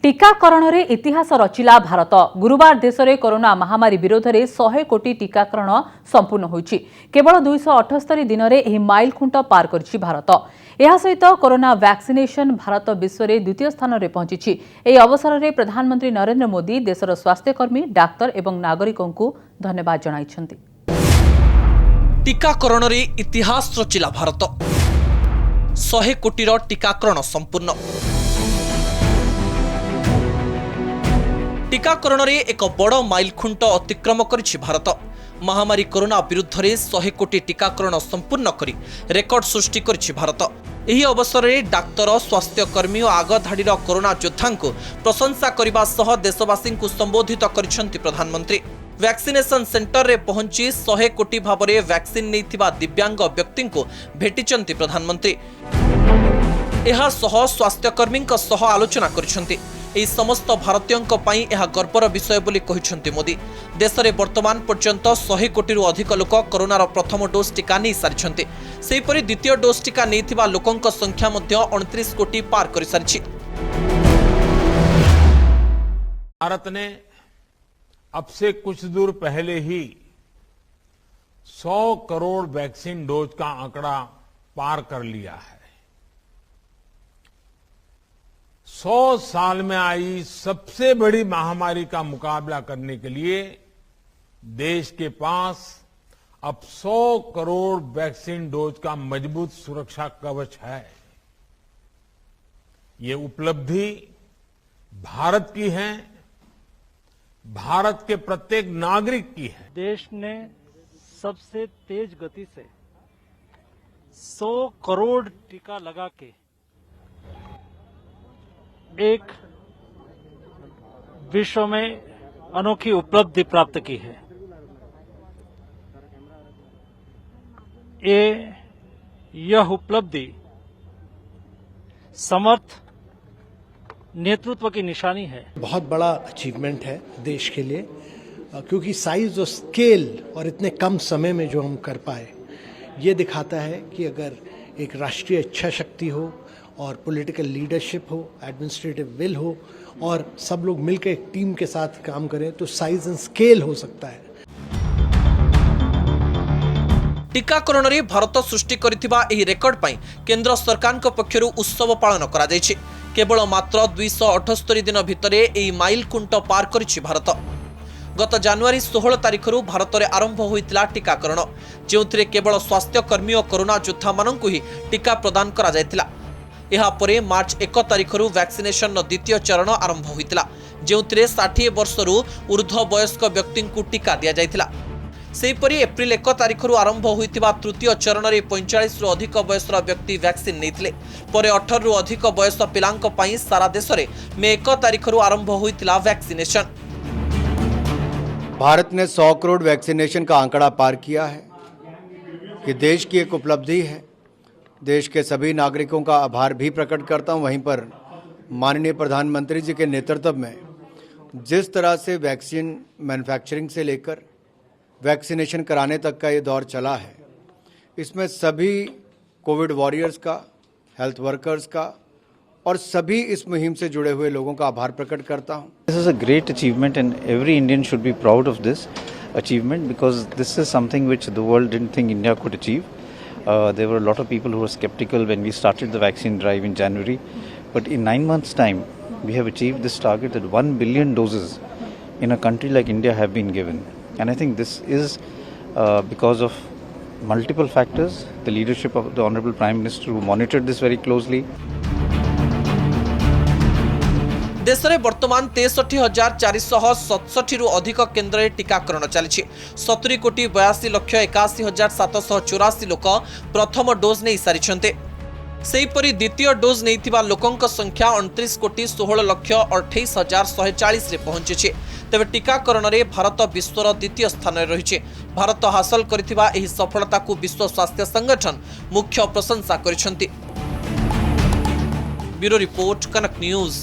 टीकाकरण रे इतिहास रचिला भारत। गुरुवार देश में कोरोना महामारी विरोध में 100 कोटी टीकाकरण संपूर्ण होइछि। केवल 278 दिन में यह माइल खुंट पार करिछि भारत। यह सहित कोरोना वैक्सीनेशन भारत विश्व में द्वितीय स्थान में पहुंची। यह अवसर में प्रधानमंत्री नरेंद्र मोदी देशर स्वास्थ्यकर्मी डाक्तर एवं नागरिकों को धन्यवाद जणाइछन्ति। टीकाकरण रे इतिहास रचिला भारत। 100 कोटीर टीकाकरण संपूर्ण। टीकाकरण रे एक बड़ माइल खुंट अतिक्रम करिछि भारत। महामारी कोरोना विरुद्ध में 100 कोटी टीकाकरण संपूर्ण करी रेकर्ड सृष्टि करिछि भारत। एही अवसर में डाक्तर स्वास्थ्यकर्मी और आगधाड़ीर कोरोना योद्धा को प्रशंसा करने सह देशवासी को संबोधित करिसेंति प्रधानमंत्री। वैक्सीनेशन सेंटर रे पहुंची 100 कोटी भाव में वैक्सीन नैथिबा दिव्यांग व्यक्ति को भेटिचंती प्रधानमंत्री। एहा सह स्वास्थ्यकर्मी सह आलोचना करिसेंति। एही समस्त भारतीयों पई एहा गर्वर विषय बोली कहिसेंति मोदी। देश में वर्तमान पर्यंत 100 कोटी अधिक लोक कोरोनार प्रथम डोज टीका नहीं सारिछंति। सेहीपरि द्वितीय डोज टीका नैथिबा लोकंक संख्या मध्य 29 कोटी पार करि सारिछि। भारत ने अब से कुछ दूर पहले ही 100 करोड़ वैक्सीन डोज का आंकड़ा पार कर लिया है। 100 साल में आई सबसे बड़ी महामारी का मुकाबला करने के लिए देश के पास अब 100 करोड़ वैक्सीन डोज का मजबूत सुरक्षा कवच है। ये उपलब्धि भारत की है, भारत के प्रत्येक नागरिक की है। देश ने सबसे तेज गति से 100 करोड़ टीका लगा के एक विश्व में अनोखी उपलब्धि प्राप्त की है। यह उपलब्धि समर्थ नेतृत्व की निशानी है। बहुत बड़ा अचीवमेंट है देश के लिए, क्योंकि साइज और स्केल और इतने कम समय में जो हम कर पाए, ये दिखाता है कि अगर एक राष्ट्रीय इच्छा शक्ति हो और पॉलिटिकल लीडरशिप हो, एडमिनिस्ट्रेटिव विल हो और सब लोग मिलकर एक टीम के साथ काम करें तो साइज एंड स्केल हो सकता है। टीकाकरण रे भारत सृष्टि करिथिबा एही रेकर्ड पई केंद्र सरकार को पक्षरु उत्सव पालन करा जायछि। केवल मात्र 278 दिन भितरे एही माइल खुंट पार करिछि भारत। गत जनवरी 16 तारिख भारत में आरंभ होइतिला टीकाकरण, जेउथिरे केवल स्वास्थ्यकर्मी और कोरोना योद्धा माननकु ही टीका प्रदान करा जायतिला। एहा परे मार्च 1 तारिख वैक्सीनेशन द्वितीय चरण आरंभ होइतिला, जेउथिरे 60 वर्षरू ऊर्ध्व वयस्क व्यक्ति को टीका दिया जायतिला। सेहीपरि एप्रिल 1 तारिख आरंभ होइतिबा तृतीय चरण में 45 रु अधिक वयस्कर व्यक्ति वैक्सीन नैथिले। परे 18 रु अधिक वयस पिलांक पई सारा देश में मे 1 तारिख आरंभ होइतिला वैक्सीनेशन। भारत ने 100 करोड़ वैक्सीनेशन का आंकड़ा पार किया है। ये देश की एक उपलब्धि है। देश के सभी नागरिकों का आभार भी प्रकट करता हूं। वहीं पर माननीय प्रधानमंत्री जी के नेतृत्व में जिस तरह से वैक्सीन मैन्युफैक्चरिंग से लेकर वैक्सीनेशन कराने तक का ये दौर चला है, इसमें सभी कोविड वॉरियर्स का, हेल्थ वर्कर्स का और सभी इस मुहिम से जुड़े हुए लोगों का आभार प्रकट करता हूं। This is a great achievement and every Indian should be proud of this achievement because this is something which the world didn't think India could achieve. There were a lot of people who were skeptical when we started the vaccine drive in January, but in 9 months' time we have achieved this target that 1 billion doses in a country like India have been given. And I think this is because of multiple factors, the leadership of the Honorable Prime Minister who monitored this very closely. देश में वर्तमान 63,467 रु अधिक केन्द्र में टीकाकरण चली। 70 कोटी 82 लक्ष 81,784 लोक प्रथम डोज नहीं सारी। सेहीपरि द्वितीय डोज नैथिबा लोकंक संख्या 29 कोटी 16 लक्ष 28,140 रे पहुंची। तेबे टीकाकरण में भारत विश्वर द्वितीय स्थान में रही। भारत हासिल करिथिबा एही सफलता को विश्व स्वास्थ्य संगठन मुख्य प्रशंसा करिसेंति। ब्यूरो रिपोर्ट, कनक न्यूज।